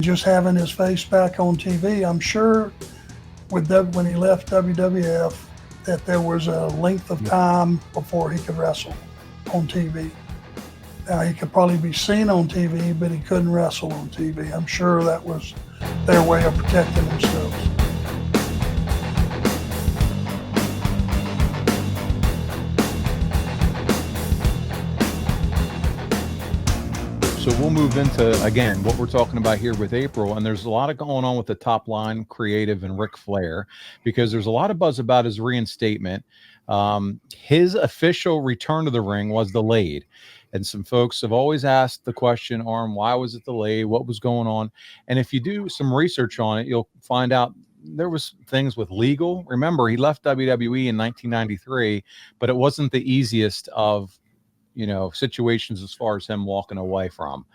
Just having his face back on TV, I'm sure when he left WWF that there was a length of time before he could wrestle on TV. Now, he could probably be seen on TV, but he couldn't wrestle on TV. I'm sure that was their way of protecting themselves. So we'll move into, again, what we're talking about here with April. And there's a lot of going on with the top line creative and Ric Flair, because there's a lot of buzz about his reinstatement. His official return to the ring was delayed. And some folks have always asked the question, Arm, why was it delayed? What was going on? And if you do some research on it, you'll find out there was things with legal. Remember, he left WWE in 1993, but it wasn't the easiest of situations as far as him walking away from.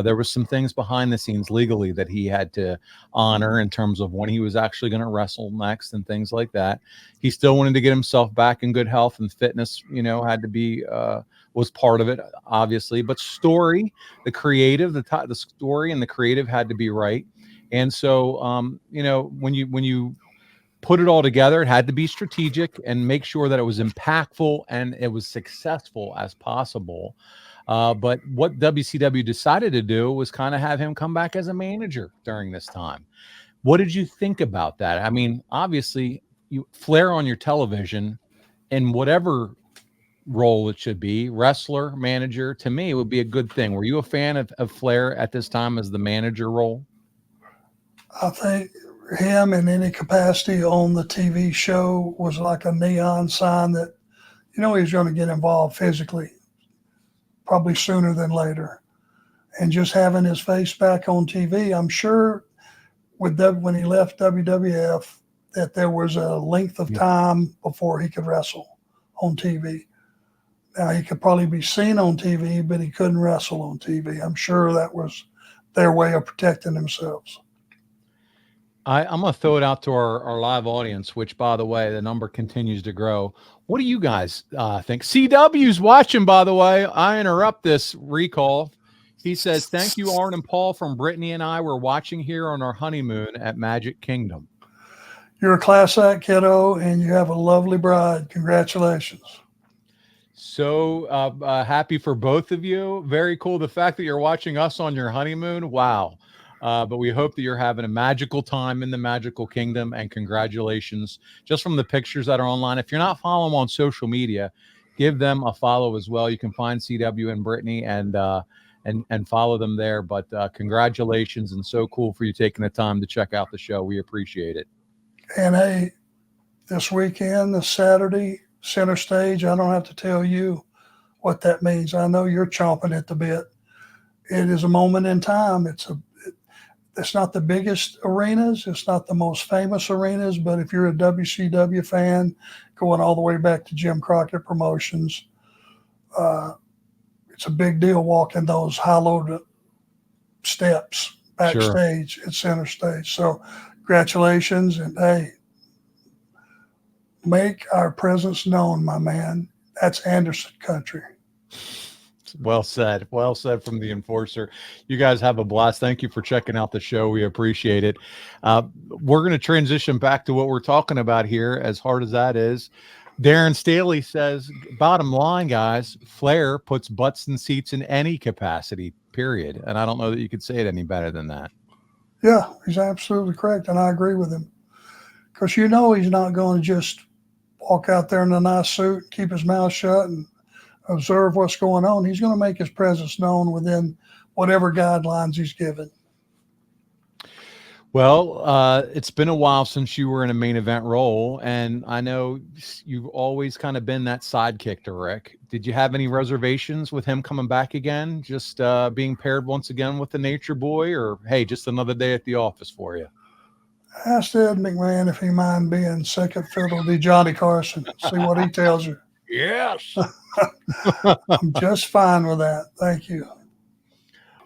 There was some things behind the scenes legally that he had to honor in terms of when he was actually going to wrestle next and things like that. He still wanted to get himself back in good health, and fitness, had to be was part of it, obviously. But story, the creative, the story and the creative had to be right. And so, when you put it all together, it had to be strategic and make sure that it was impactful and it was successful as possible. But what WCW decided to do was kind of have him come back as a manager during this time. What did you think about that? I mean, obviously, Flair on your television in whatever role it should be, wrestler, manager, to me, it would be a good thing. Were you a fan of Flair at this time as the manager role? I think him in any capacity on the TV show was like a neon sign that, he was going to get involved physically, probably sooner than later. And just having his face back on TV, I'm sure when he left WWF that there was a length of time before he could wrestle on TV. Now, he could probably be seen on TV, but he couldn't wrestle on TV. I'm sure that was their way of protecting themselves. I'm going to throw it out to our live audience, which, by the way, the number continues to grow. What do you guys think? CW's watching, by the way. I interrupt this recall. He says, thank you, Arn and Paul from Brittany and I. We're watching here on our honeymoon at Magic Kingdom. You're a class act, kiddo, and you have a lovely bride. Congratulations. So happy for both of you. Very cool. The fact that you're watching us on your honeymoon. Wow. But we hope that you're having a magical time in the magical kingdom, and congratulations just from the pictures that are online. If you're not following them on social media, give them a follow as well. You can find CW and Brittany and follow them there. But congratulations, and so cool for you taking the time to check out the show. We appreciate it. And hey, this weekend, this Saturday, center stage, I don't have to tell you what that means. I know you're chomping at the bit. It is a moment in time. It's not the biggest arenas. It's not the most famous arenas, but if you're a WCW fan going all the way back to Jim Crockett Promotions, it's a big deal walking those hollowed steps backstage at center stage. So congratulations, and hey, make our presence known, my man. That's Anderson country. Well said. Well said from the enforcer. You guys have a blast. Thank you for checking out the show. We appreciate it. We're going to transition back to what we're talking about here, as hard as that is. Darren Staley says, bottom line, guys, Flair puts butts in seats in any capacity, period. And I don't know that you could say it any better than that. Yeah, he's absolutely correct. And I agree with him. Because he's not going to just walk out there in a nice suit, keep his mouth shut, and observe what's going on. He's going to make his presence known within whatever guidelines he's given. Well, it's been a while since you were in a main event role, and I know you've always kind of been that sidekick to Rick. Did you have any reservations with him coming back again, just being paired once again with the Nature Boy, or, hey, just another day at the office for you? I asked Ed McMahon if he mind being second fiddle to Johnny Carson. See what he tells you. Yes. I'm just fine with that. Thank you.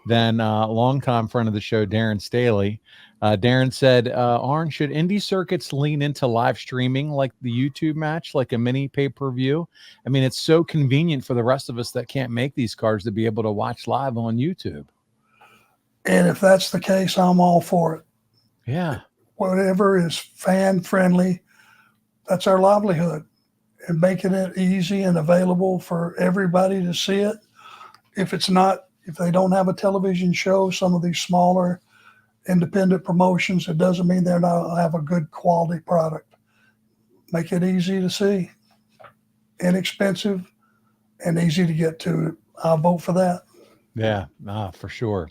Then longtime friend of the show, Darren Staley. Darren said, Arn, should indie circuits lean into live streaming like the YouTube match, like a mini pay-per-view? I mean, it's so convenient for the rest of us that can't make these cards to be able to watch live on YouTube. And if that's the case, I'm all for it. Yeah. Whatever is fan friendly, that's our livelihood. And making it easy and available for everybody to see it. If they don't have a television show, some of these smaller independent promotions, it doesn't mean they're not have a good quality product. Make it easy to see, inexpensive, and easy to get to. I'll vote for that. Yeah, for sure.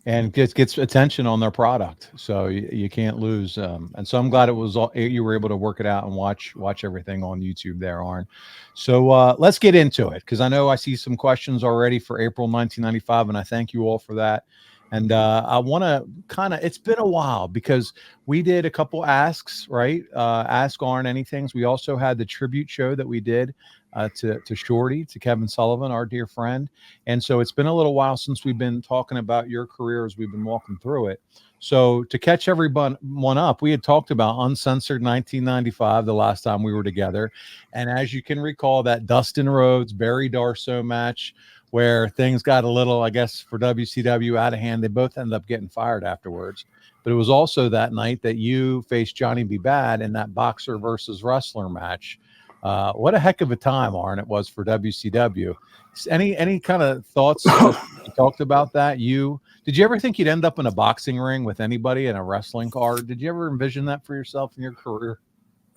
And gets attention on their product, so you can't lose. And so I'm glad it was you were able to work it out and watch everything on YouTube there, Arn. So let's get into it, because I know I see some questions already for April 1995, and I thank you all for that. And I want to it's been a while, because we did a couple asks, right? Ask Arn anything. We also had the tribute show that we did to Shorty, to Kevin Sullivan, our dear friend. And so it's been a little while since we've been talking about your career as we've been walking through it. So to catch everyone up, we had talked about Uncensored 1995 the last time we were together. And as you can recall, that Dustin Rhodes, Barry Darsow match, where things got a little, I guess, for WCW out of hand. They both ended up getting fired afterwards. But it was also that night that you faced Johnny B. Bad in that boxer versus wrestler match. What a heck of a time, Arn, it was for WCW. Any kind of thoughts as you talked about that? Did you ever think you'd end up in a boxing ring with anybody in a wrestling card? Did you ever envision that for yourself in your career?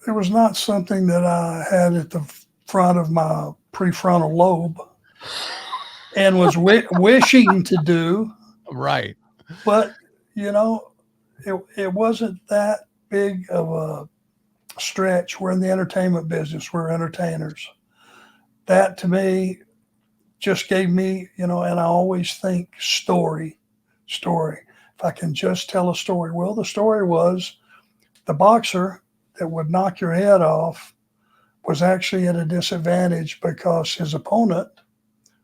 It was not something that I had at the front of my prefrontal lobe and was wishing to do. Right. But, it wasn't that big of a stretch. We're in the entertainment business. We're entertainers. That to me just gave me, and I always think story. If I can just tell a story. Well, the story was the boxer that would knock your head off was actually at a disadvantage, because his opponent,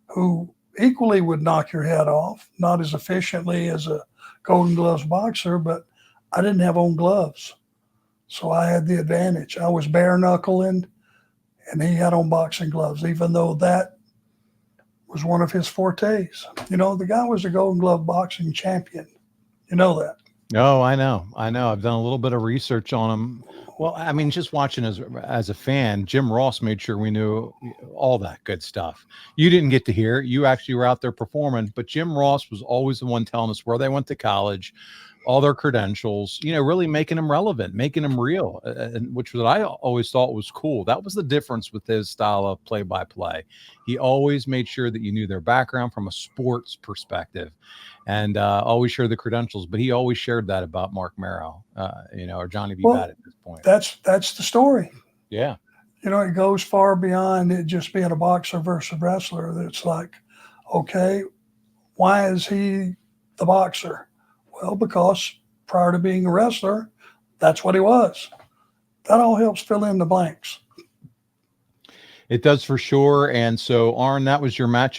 who equally would knock your head off, not as efficiently as a Golden Gloves boxer, but I didn't have on gloves. So I had the advantage. I was bare knuckling and he had on boxing gloves, even though that was one of his fortes. The guy was a Golden Glove boxing champion. You know that. Oh, I know. I've done a little bit of research on him. Well, I mean, just watching as a fan, Jim Ross made sure we knew all that good stuff. You didn't get to hear it. You actually were out there performing, but Jim Ross was always the one telling us where they went to college, all their credentials, really making them relevant, making them real, which was what I always thought was cool. That was the difference with his style of play-by-play. He always made sure that you knew their background from a sports perspective, and always shared the credentials. But he always shared that about Mark Merrow, or Johnny B. Bad at this point. That's the story. Yeah. It goes far beyond it just being a boxer versus wrestler. It's like, okay, why is he the boxer? Well, because prior to being a wrestler, that's what he was. That all helps fill in the blanks. It does for sure. And so, Arn, that was your matchup